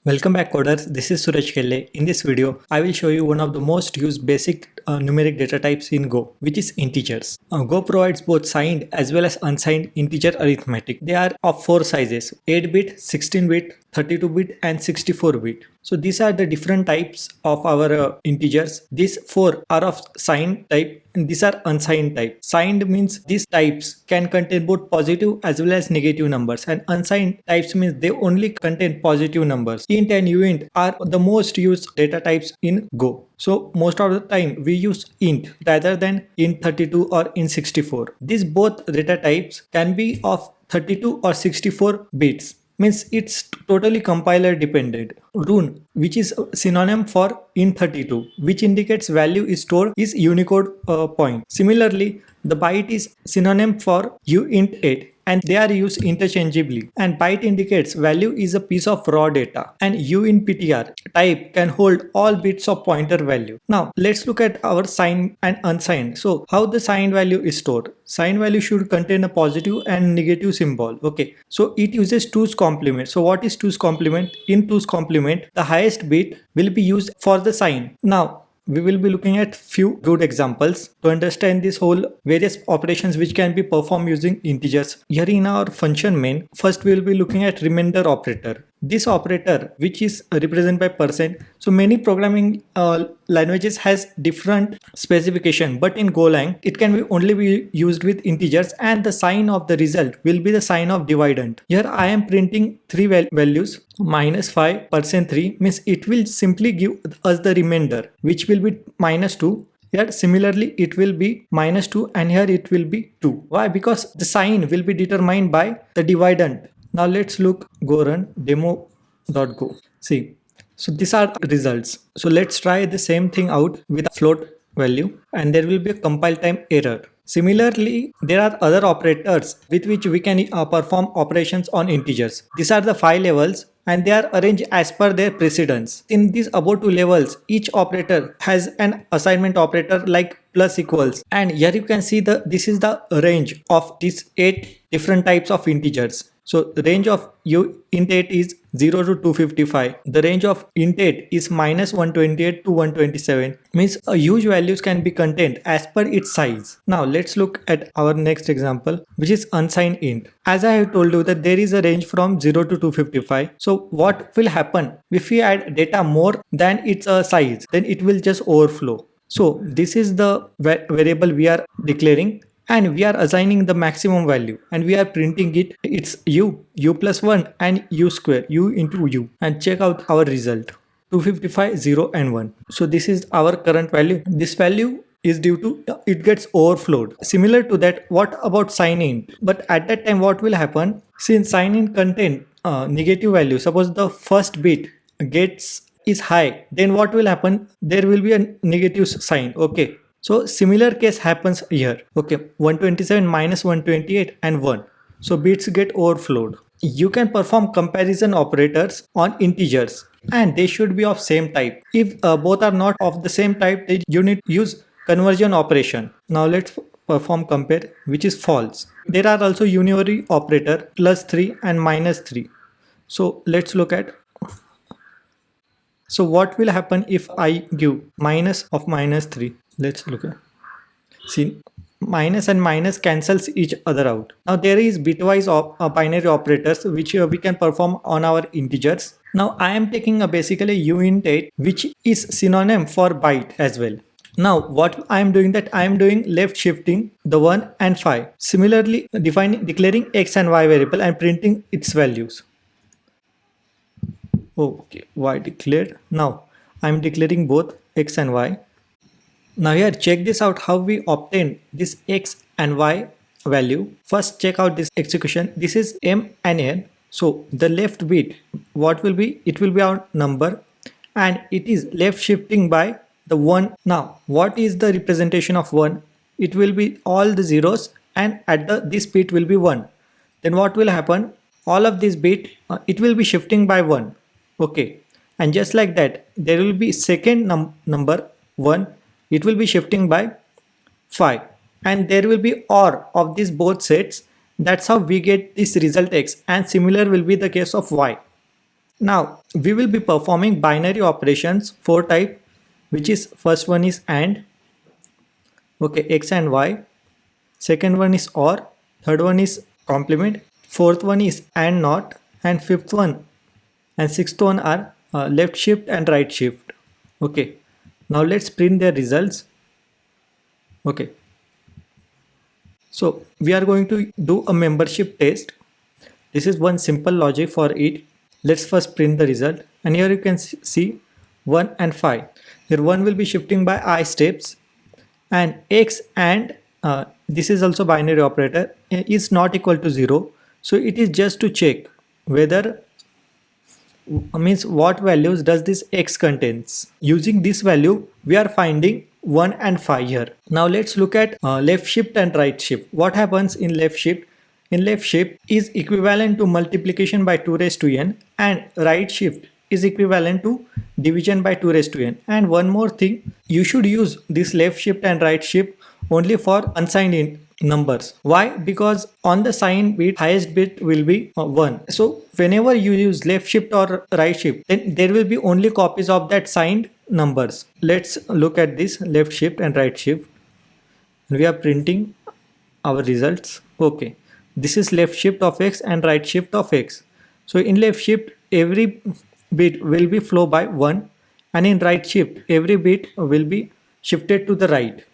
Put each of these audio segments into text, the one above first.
Welcome back coders, this is Suraj Kelhe. In this video, I will show you one of the most used basic numeric data types in Go, which is integers. Go provides both signed as well as unsigned integer arithmetic. They are of four sizes: 8-bit, 16-bit, 32-bit and 64-bit. So these are the different types of our integers. These four are of signed type and these are unsigned type. Signed means these types can contain both positive as well as negative numbers, and unsigned types means they only contain positive numbers. Int and uint are the most used data types in Go. So most of the time we use int rather than int32 or int64. These both data types can be of 32 or 64 bits. Means it's totally compiler dependent. Rune, which is synonym for int32, which indicates value is stored, is Unicode point. Similarly, the byte is synonym for uint8 and they are used interchangeably, and byte indicates value is a piece of raw data, and uintptr type can hold all bits of pointer value. Now let's look at our signed and unsigned. So how the signed value is stored? Signed value should contain a positive and negative symbol. Okay, so it uses 2's complement. So what is 2's complement? In 2's complement, the highest bit will be used for the sign. Now we will be looking at few good examples to understand this whole various operations which can be performed using integers. Here in our function main, first we will be looking at remainder operator. This operator, which is represented by percent, so many programming languages has different specification, but in Golang it can be only be used with integers, and the sign of the result will be the sign of dividend. Here I am printing three values. -5, %3 means it will simply give us the remainder, which will be -2. Here similarly it will be -2 and here it will be 2. Why? Because the sign will be determined by the dividend. Now let's look go run demo.go. See, so these are results. So let's try the same thing out with a float value and there will be a compile time error. Similarly, there are other operators with which we can perform operations on integers. These are the 5 levels and they are arranged as per their precedence. In these above 2 levels, each operator has an assignment operator like plus equals, and here you can see this is the range of these 8 different types of integers. So the range of int8 is 0 to 255. The range of int8 is -128 to 127. Means a huge values can be contained as per its size. Now let's look at our next example, which is unsigned int. As I have told you that there is a range from 0 to 255. So what will happen if we add data more than its size? Then it will just overflow. So this is the variable we are declaring, and we are assigning the maximum value and we are printing it. It's u plus 1 and u square, u into u, and check out our result: 255, 0 and 1. So this is our current value. This value is due to it gets overflowed. Similar to that, what about sign int? But at that time what will happen, since sign int contain negative value, suppose the first bit is high, then what will happen? There will be a negative sign. Okay, so similar case happens here. Okay, 127 minus 128 and 1. So bits get overflowed. You can perform comparison operators on integers and they should be of same type. If both are not of the same type, then you need to use conversion operation. Now let's perform compare, which is false. There are also univary operator +3 and -3. So let's look at. So what will happen if I give minus of -3? Let's look at. See, minus and minus cancels each other out. Now there is bitwise binary operators which we can perform on our integers. Now I am taking basically uint8, which is synonym for byte as well. Now what I am doing, that I am doing left shifting the 1 and 5. Similarly declaring x and y variable and printing its values. Okay, y declared. Now I am declaring both x and y. Now here check this out, how we obtain this x and y value. First check out this execution. This is m and n. So the left bit, what will be? It will be our number and it is left shifting by the 1. Now what is the representation of 1? It will be all the zeros and at this bit will be 1. Then what will happen? All of this bit it will be shifting by 1. Okay, and just like that there will be second number 1. It will be shifting by 5 and there will be OR of these both sets. That's how we get this result x, and similar will be the case of y. Now we will be performing binary operations, 4 type, which is first one is AND, okay, X and Y. Second one is OR, third one is complement, fourth one is AND NOT, and fifth one and sixth one are left shift and right shift. Okay, now let's print their results. Okay, so we are going to do a membership test. This is one simple logic for it. Let's first print the result, and here you can see 1 and 5. Here 1 will be shifting by I steps, and X and this is also binary operator is not equal to 0. So it is just to check whether means what values does this X contains. Using this value we are finding 1 and 5 here. Now let's look at left shift and right shift. What happens in left shift? In left shift is equivalent to multiplication by 2 raised to n, and right shift is equivalent to division by 2 raised to n. And one more thing, you should use this left shift and right shift only for unsigned numbers. Why? Because on the signed bit, highest bit will be 1. So whenever you use left shift or right shift, then there will be only copies of that signed numbers. Let's look at this left shift and right shift. We are printing our results. Okay, this is left shift of X and right shift of X. So in left shift every bit will be flow by 1, and in right shift every bit will be shifted to the right.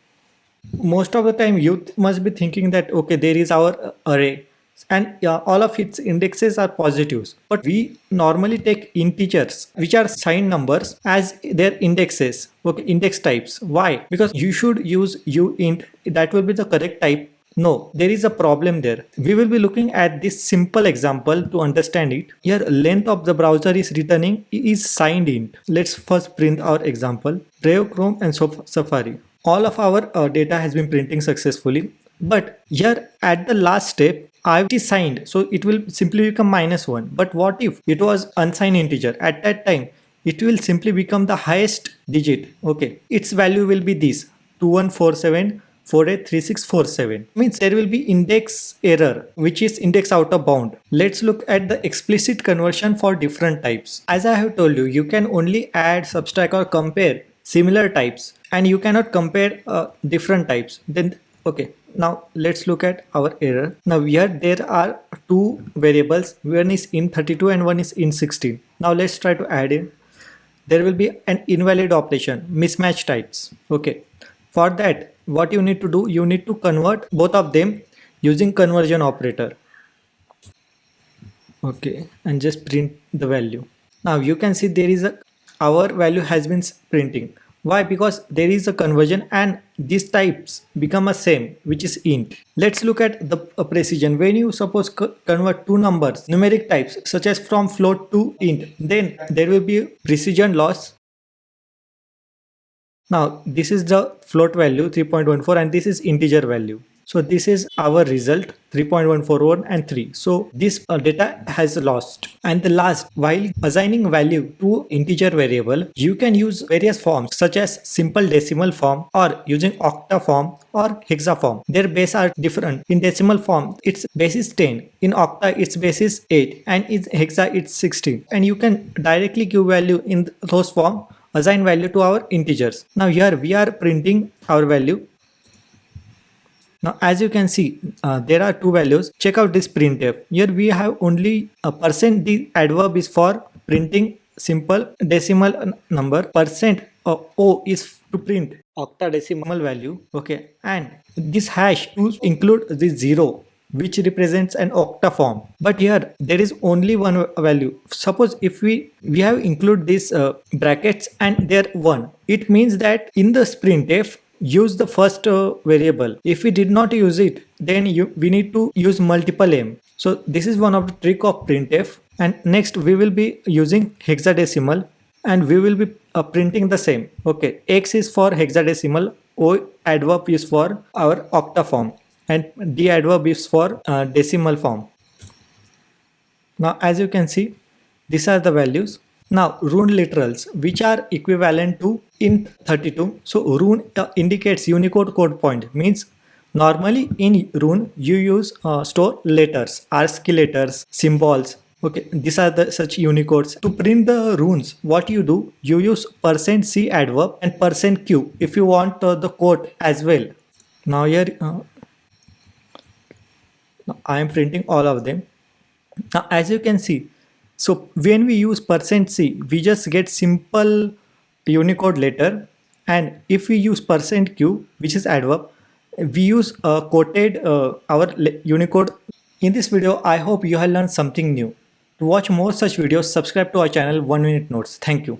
Most of the time you must be thinking that okay, there is our array and all of its indexes are positives, but we normally take integers which are signed numbers as their indexes. Okay, index types. Why? Because you should use uint, that will be the correct type. No, there is a problem there. We will be looking at this simple example to understand it. Here length of the browser is returning is signed int. Let's first print our example. Brave, Chrome and Safari. All of our data has been printing successfully, but here at the last step I is signed, so it will simply become -1. But what if it was unsigned integer? At that time it will simply become the highest digit. Okay, its value will be this 2147483647. Means there will be index error, which is index out of bound. Let's look at the explicit conversion for different types. As I have told you, you can only add, subtract or compare similar types, and you cannot compare different types. Then okay, now let's look at our error. Now here there are two variables, one is int32 and one is int16. Now let's try to add in. There will be an invalid operation, mismatch types. Okay, for that what you need to do, you need to convert both of them using conversion operator. Okay, and just print the value. Now you can see there is our value has been printing. Why? Because there is a conversion and these types become a same, which is int. Let's look at the precision. When you suppose convert two numbers, numeric types such as from float to int, then there will be precision loss. Now this is the float value 3.14 and this is integer value. So this is our result 3.141 and 3. So this data has lost. And the last, while assigning value to integer variable, you can use various forms such as simple decimal form or using octa form or hexa form. Their base are different. In decimal form its base is 10, in octa its base is 8, and in hexa it's 16. And you can directly give value in those form, assign value to our integers. Now here we are printing our value. Now as you can see there are two values. Check out this printf. Here we have only a percent. The adverb is for printing simple decimal number. Percent O is to print octadecimal value. Okay, and this hash to include this 0, which represents an octa form. But here there is only one value. Suppose if we have include this brackets and there 1, it means that in the printf use the first variable. If we did not use it, then we need to use multiple m. So this is one of the trick of printf. And next we will be using hexadecimal, and we will be printing the same. Okay, X is for hexadecimal, O adverb is for our octa form, and D adverb is for decimal form. Now as you can see, these are the values. Now rune literals, which are equivalent to int32. So rune indicates Unicode code point, means normally in rune you use store letters, ASCII letters, symbols, Okay, these are the such Unicodes. To print the runes, what you do, you use %c adverb and %q if you want the quote as well. Now here, I am printing all of them. Now, as you can see, so when we use %c, we just get simple Unicode letter, and if we use %q, which is adverb, we use quoted Unicode. In this video, I hope you have learned something new. To watch more such videos, subscribe to our channel 1 Minute Notes. Thank you.